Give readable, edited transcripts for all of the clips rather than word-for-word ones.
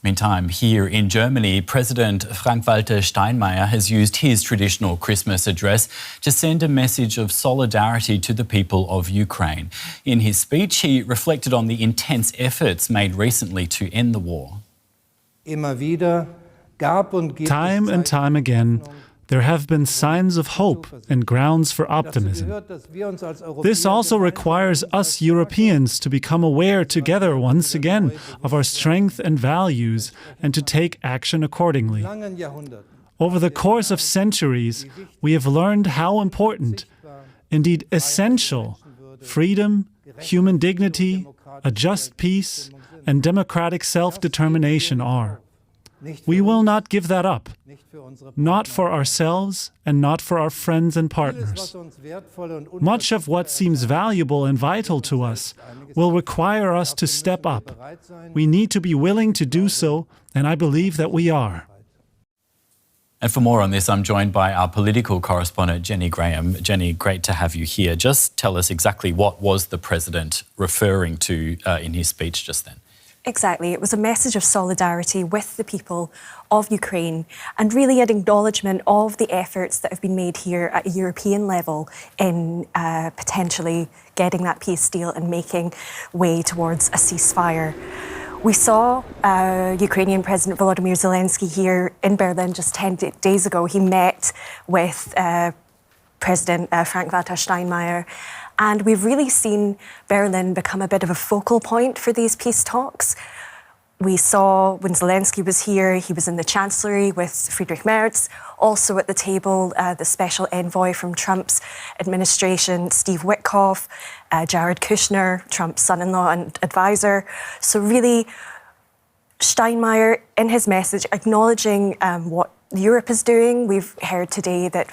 Meantime, here in Germany, President Frank-Walter Steinmeier has used his traditional Christmas address to send a message of solidarity to the people of Ukraine. In his speech, he reflected on the intense efforts made recently to end the war. Time and time again, there have been signs of hope and grounds for optimism. This also requires us Europeans to become aware together once again of our strength and values and to take action accordingly. Over the course of centuries, we have learned how important, indeed essential, freedom, human dignity, a just peace, and democratic self-determination are. We will not give that up, not for ourselves and not for our friends and partners. Much of what seems valuable and vital to us will require us to step up. We need to be willing to do so, and I believe that we are. And for more on this, I'm joined by our political correspondent, Jenny Graham. Jenny, great to have you here. Just tell us exactly what was the President referring to in his speech just then. Exactly. It was a message of solidarity with the people of Ukraine and really an acknowledgement of the efforts that have been made here at a European level in potentially getting that peace deal and making way towards a ceasefire. We saw Ukrainian President Volodymyr Zelensky here in Berlin just 10 days ago. He met with President Frank-Walter Steinmeier. And we've really seen Berlin become a bit of a focal point for these peace talks. We saw when Zelensky was here, he was in the Chancellery with Friedrich Merz. Also at the table, the special envoy from Trump's administration, Steve Witkoff, Jared Kushner, Trump's son-in-law and advisor. So really, Steinmeier, in his message, acknowledging what Europe is doing. We've heard today that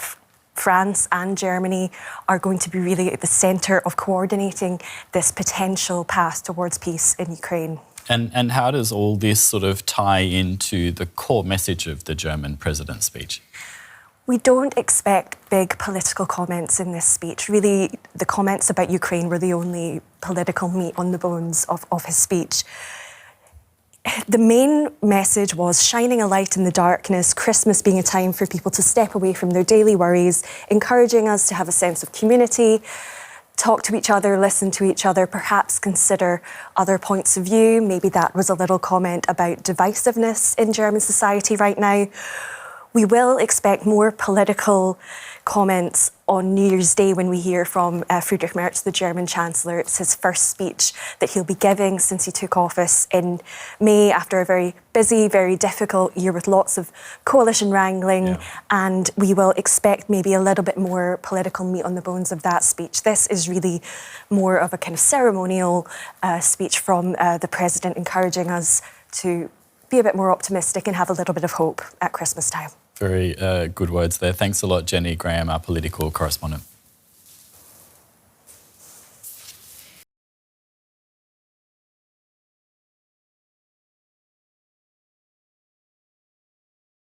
France and Germany are going to be really at the centre of coordinating this potential path towards peace in Ukraine. And how does all this sort of tie into the core message of the German president's speech? We don't expect big political comments in this speech. Really, the comments about Ukraine were the only political meat on the bones of his speech. The main message was shining a light in the darkness, Christmas being a time for people to step away from their daily worries, encouraging us to have a sense of community, talk to each other, listen to each other, perhaps consider other points of view. Maybe that was a little comment about divisiveness in German society right now. We will expect more political comments on New Year's Day when we hear from Friedrich Merz, the German Chancellor. It's his first speech that he'll be giving since he took office in May after a very busy, very difficult year with lots of coalition wrangling. Yeah. And we will expect maybe a little bit more political meat on the bones of that speech. This is really more of a kind of ceremonial speech from the President, encouraging us to be a bit more optimistic and have a little bit of hope at Christmas time. Very good words there. Thanks a lot, Jenny Graham, our political correspondent.